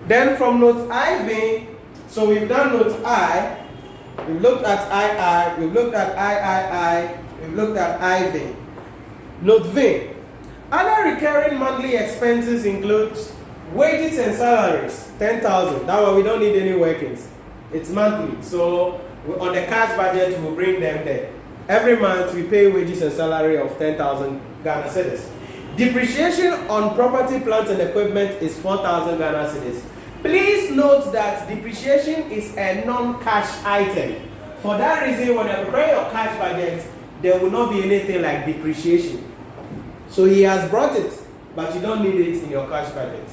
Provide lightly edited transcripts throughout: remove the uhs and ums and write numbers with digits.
Then from note IV, so we've done note I, we've looked at II, we've looked at III, we've looked at IV. Note V, other recurring monthly expenses include wages and salaries, 10,000. That one we don't need any workings. It's monthly. So on the cash budget, we'll bring them there. Every month we pay wages and salary of 10,000 Ghana cedis. Depreciation on property, plant and equipment is 4,000 Ghana cedis. Please note that depreciation is a non-cash item. For that reason, when you prepare your cash budget, there will not be anything like depreciation. So he has brought it, but you don't need it in your cash budget.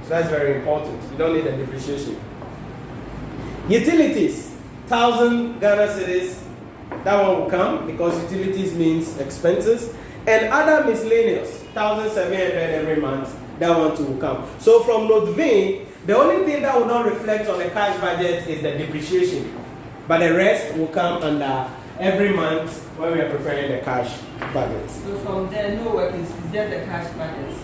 So that's very important. You don't need the depreciation. Utilities, 1,000 Ghana cedis. That one will come because utilities means expenses. And other miscellaneous, 1,700 every month. That one too will come. So from note V, the only thing that will not reflect on the cash budget is the depreciation. But the rest will come under every month when we are preparing the cash budget. So from there, no work is just the cash budget.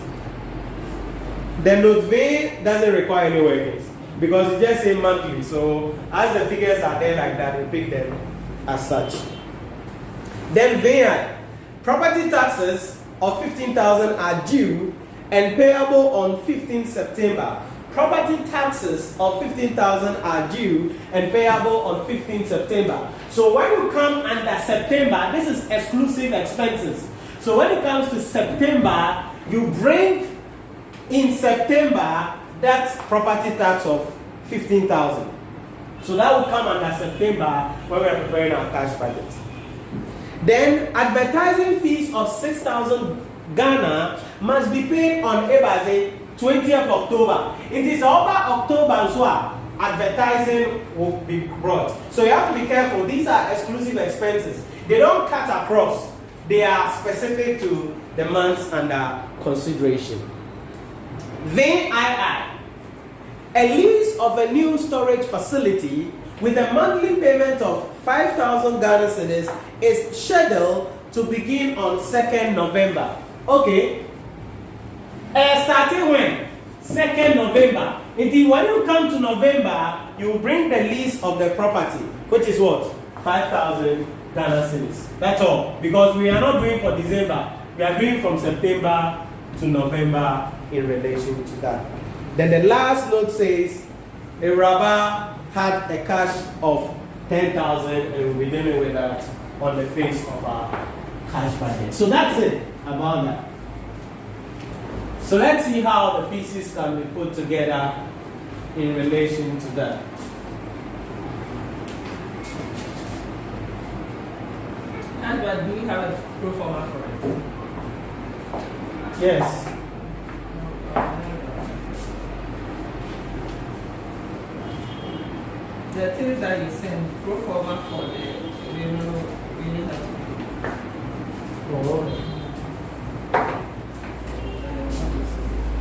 The note V doesn't require any workings because it just say monthly. So as the figures are there like that, we pick them as such. Then VI, property taxes of 15,000 are due and payable on 15 September. Property taxes of 15,000 are due and payable on 15 September. So when you come under September, this is exclusive expenses. So when it comes to September, you bring in September that property tax of 15,000. So that will come under September when we are preparing our cash budget. Then advertising fees of 6,000 Ghana must be paid on Ebaze 20th October. It is over October so advertising will be brought. So you have to be careful. These are exclusive expenses. They don't cut across. They are specific to the months under consideration. Then a lease of a new storage facility with a monthly payment of 5,000 Ghana cedis is scheduled to begin on 2nd November. Okay. Starting when? 2nd November. Indeed, when you come to November, you bring the lease of the property, which is what? 5,000 Ghana cedis. That's all. Because we are not doing for December. We are doing from September to November in relation to that. Then the last note says, a rabbi had a cash of 10,000 and we'll be dealing with that on the face of our cash budget. So that's it about that. So let's see how the pieces can be put together in relation to that. And do we have a pro forma for it? Yes. The things that you send, pro forma for the really have to be. Oh.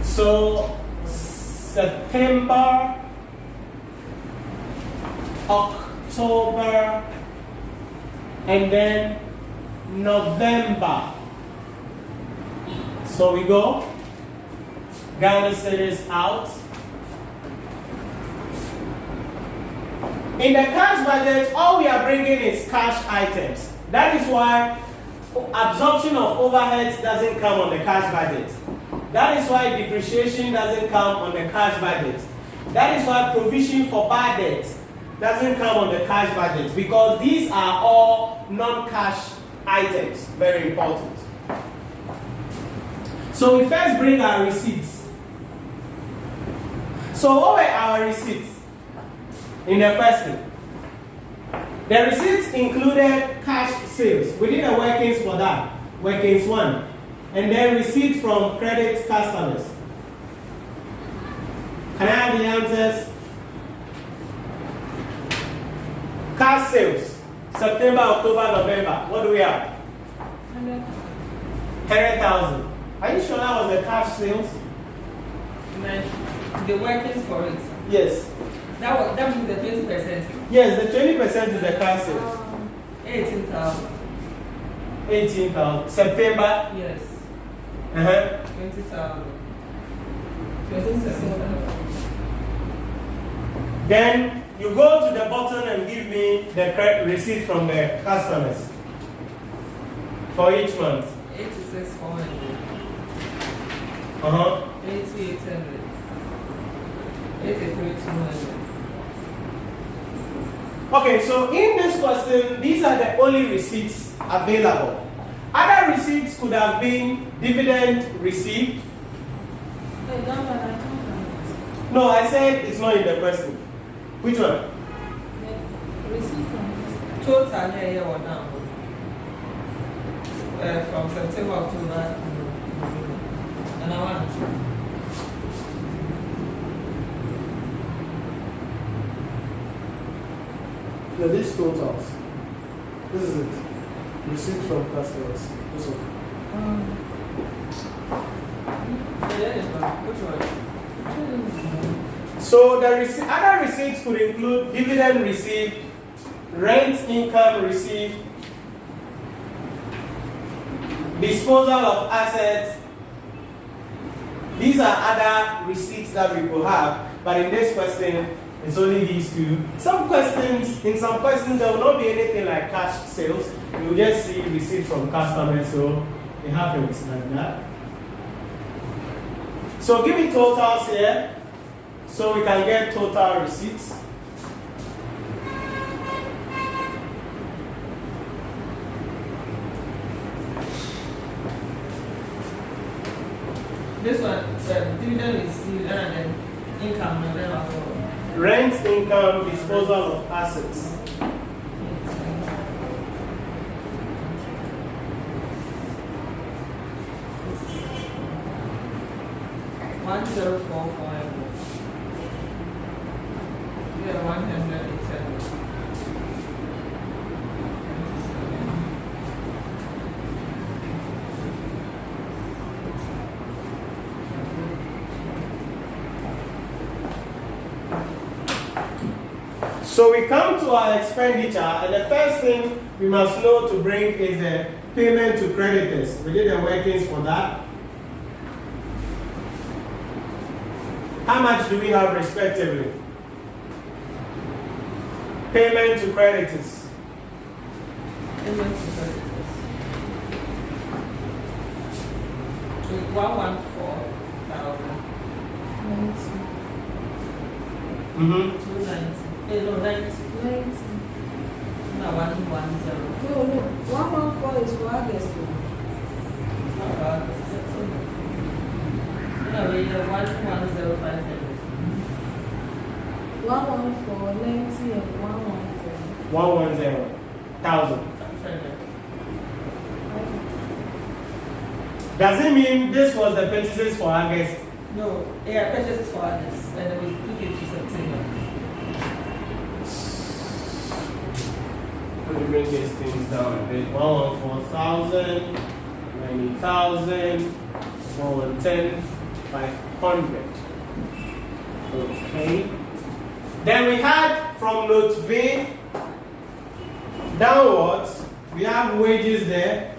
So September, October, and then November. So we go. Ghana cedis out. In the cash budget, all we are bringing is cash items. That is why absorption of overheads doesn't come on the cash budget. That is why depreciation doesn't come on the cash budget. That is why provision for bad debt doesn't come on the cash budget, because these are all non-cash items. Very important. So we first bring our receipts. So what were our receipts in the first thing? The receipts included cash sales. We did a workings for that. Workings 1. And then receipt from credit customers. Can I have the answers? Cash sales. September, October, November. What do we have? 100,000. Are you sure that was the cash sales? The workings for it. Yes. That means the 20%. Yes, the 20% is the cash sales. 18,000. 18,000. September? Yes. 20,000. 20,000. 27,000. Then you go to the bottom and give me the receipt from the customers for each month. 86,400. 88,800. 83,200. Okay, so in this question, these are the only receipts available. Other receipts could have been dividend received. No, I said it's not in the question. Which one? Receipt from total here or now. From September, October, and I want. Yeah, these totals. This is it. Receipt from customers. This one. Which one? So the other receipts could include dividend received, rent income received, disposal of assets. These are other receipts that we could have, but in this question, it's only these two. In some questions, there will not be anything like cash sales. You will just see receipts from customers, so it happens like that. So give me totals here, so we can get total receipts. This one, dividend received and then income and then also. Rent income, disposal of assets. 1045. Yeah, 187. So we come to our expenditure, and the first thing we must know to bring is the payment to creditors. We did the workings for that. How much do we have respectively? Payment to creditors. Payment to creditors. 114,000. 290. No, 90. No, 110. No, 114 is for August. It's not for August, it's September. No, we have 110,500. 114, 90, and 114. 110,000. Does it mean this was the purchases for August? No, yeah, purchases for August, and then we took it to September. Let me bring these things down a bit. 114,000, 90,000, 110, 500. Okay. Then we had from note V downwards, we have wages there.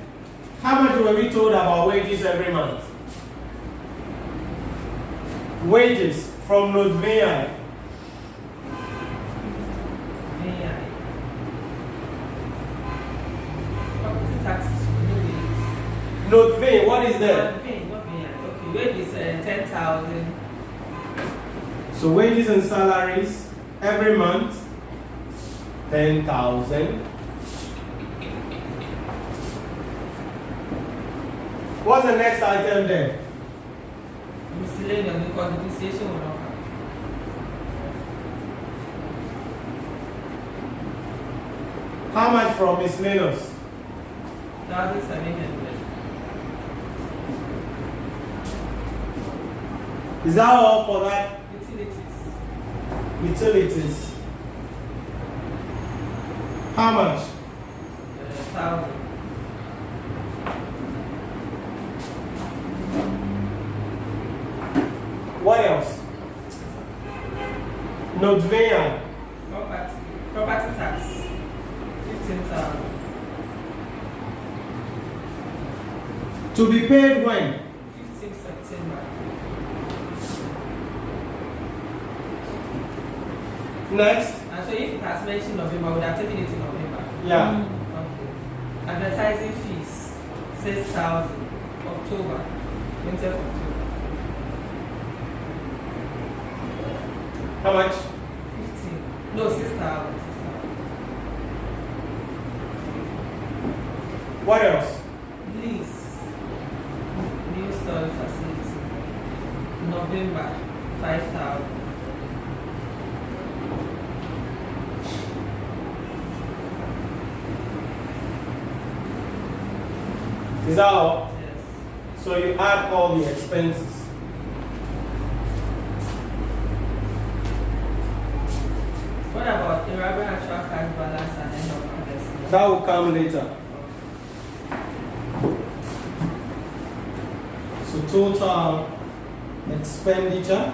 How much were we told about wages every month? Wages from note VI. Note V, what is there? Okay, wages 10,000. So wages and salaries every month, 10,000. What's the next item there? Miscellaneous, because depreciation will not come. How much from miscellaneous? 1,700. Is that all for that? Utilities. Utilities. How much? 1,000. What else? Note VI. Property tax. 15,000. To be paid when? 15 September. Next. And so if it has mentioned November, we would have taken it in November. Yeah. Okay. Advertising fees, 6,000. October, 20th October. How much? 15. No, 6,000. What else? Lease. New storage facility. November, 5,000. Is that all? Yes. So you add all the expenses. What about irregular actual cash balance and end of harvest? That will come later. So total expenditure.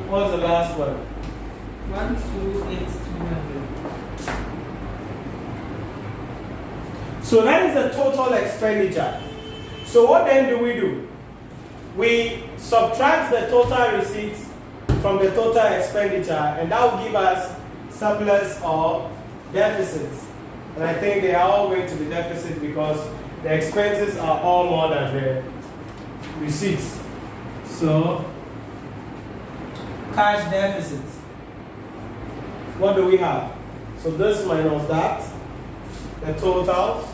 What's the last one? 128,200. So that is the total expenditure. So what then do? We subtract the total receipts from the total expenditure, and that will give us surplus or deficits. And I think they are all going to be deficit because the expenses are all more than the receipts. So cash deficits. What do we have? So this minus that, the totals.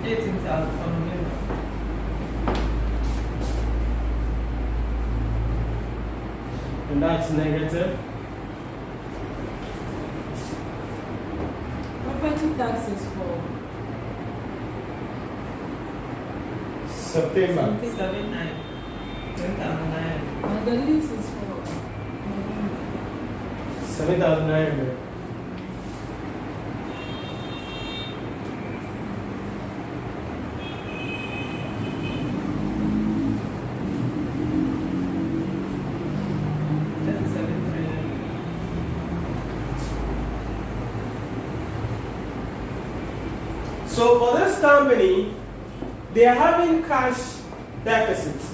$18,000 from November. And that's negative. Property taxes for September. 79. 10,900. and the lease is for November. 7,900. So for this company, they are having cash deficits.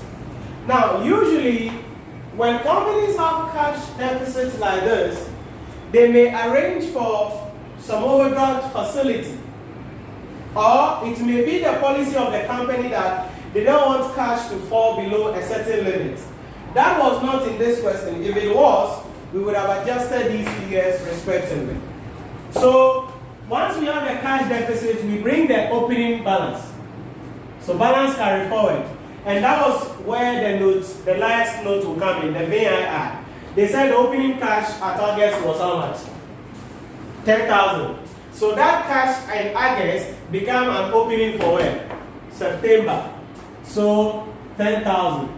Now, usually, when companies have cash deficits like this, they may arrange for some overdraft facility. Or it may be the policy of the company that they don't want cash to fall below a certain limit. That was not in this question. If it was, we would have adjusted these figures respectively. So, once we have a cash deficit, we bring the opening balance. So balance carry forward. And that was where the last note will come in, the VIR. They said the opening cash at August was how much? 10,000. So that cash in August became an opening for when? September. So 10,000.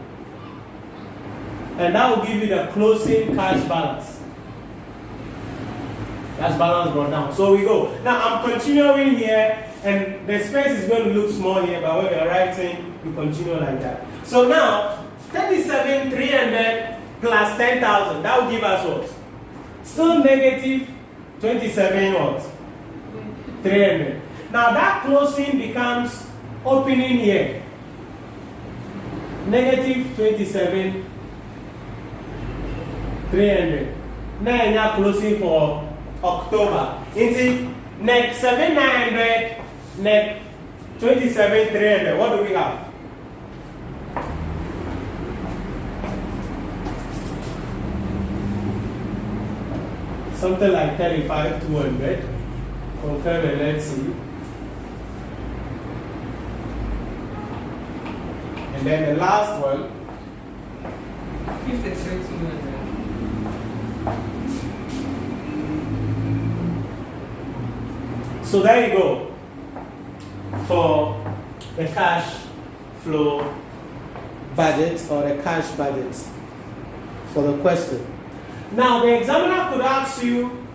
And that will give you the closing cash balance. That's balance brought down. So we go. Now I'm continuing here, and the space is going to look small here, but when you're writing, you continue like that. So now, 37,300 plus 10,000, that will give us what? Still negative 27 what? 300. Now that closing becomes opening here. Negative 27, 300. Now you're closing for October. Into next 7,900, next 27,300. What do we have? Something like 35,200. Confirm and let's see. And then the last one, 53,200. so there you go for the cash flow budget or the cash budget for the question. Now the examiner could ask you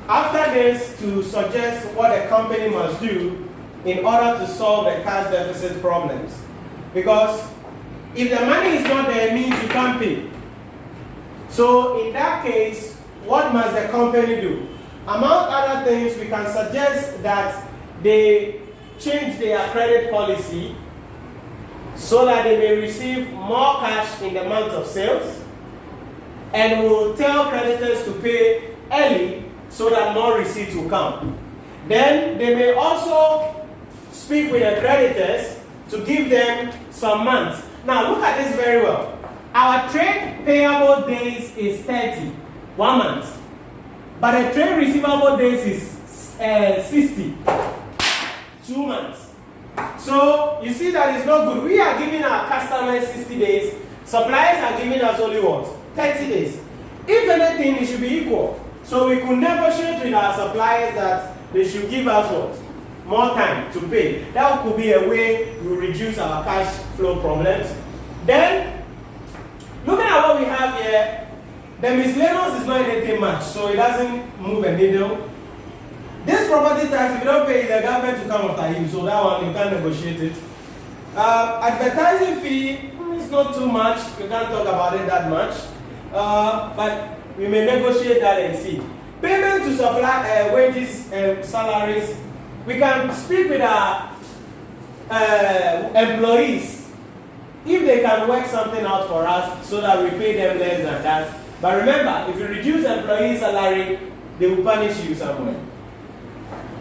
after this to suggest what a company must do in order to solve the cash deficit problems. Because if the money is not there, it means you can't pay. So in that case, what must the company do? Among other things, we can suggest that they change their credit policy so that they may receive more cash in the month of sales, and will tell creditors to pay early so that more receipts will come. Then they may also speak with the creditors to give them some months. Now look at this very well. Our trade payable days is 30, 1 month. But the trade receivable days is 60, 2 months. So you see that it's not good. We are giving our customers 60 days. Suppliers are giving us only what? 30 days. If anything, it should be equal. So we could negotiate with our suppliers that they should give us what? More time to pay. That could be a way to reduce our cash flow problems. Then, looking at what we have here, the miscellaneous is not anything much, so it doesn't move a needle. This property tax, if you don't pay, the government will come after you, so that one you can't negotiate it. Advertising fee is not too much, we can't talk about it that much, but we may negotiate that and see. Payment to supply wages and salaries, we can speak with our employees if they can work something out for us so that we pay them less than that. But remember, if you reduce employee salary, they will punish you somewhere.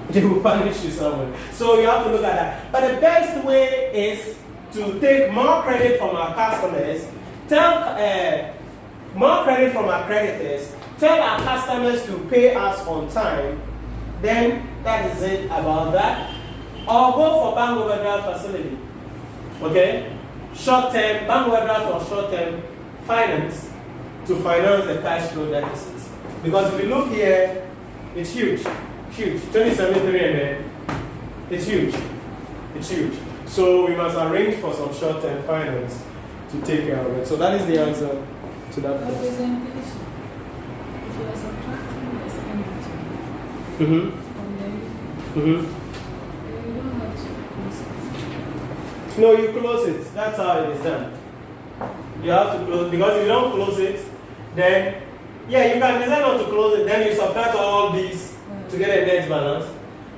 They will punish you somewhere. So you have to look at that. But the best way is to take more credit from our customers, more credit from our creditors, tell our customers to pay us on time. Then that is it about that. Or go for bank overdraft facility. Okay? Short-term, bank overdraft or short-term finance to finance the cash flow deficits. Because if you look here, it's huge. Huge. 2073 and then it's huge. It's huge. So we must arrange for some short-term finance to take care of it. So that is the answer to that question. Representation. If you are subtracting the expenditure Mm-hmm. from the Mm-hmm. then you don't have to close it. No, you close it. That's how it is done. You have to close, because if you don't close it, then yeah, you can decide not to close it, then you subtract all these to get a net balance.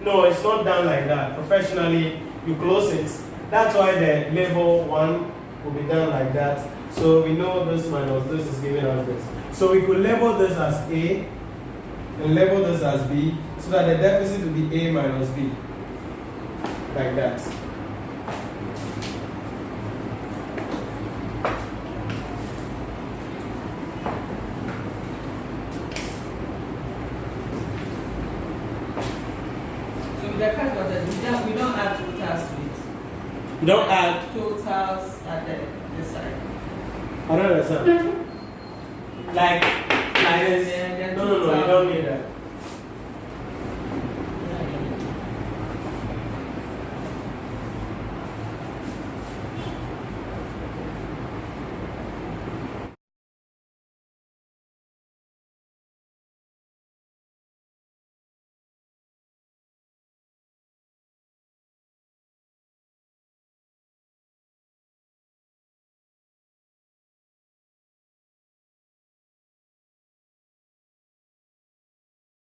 No, it's not done like that. Professionally, you close it. That's why the level 1 will be done like that. So we know this minus this is giving us this. So we could label this as A and label this as B, so that the deficit will be A minus B. Like that. The cash budget, we don't add totals to it. You don't add. Totals at the side. I don't understand. Like this. Yeah, No, you don't need that.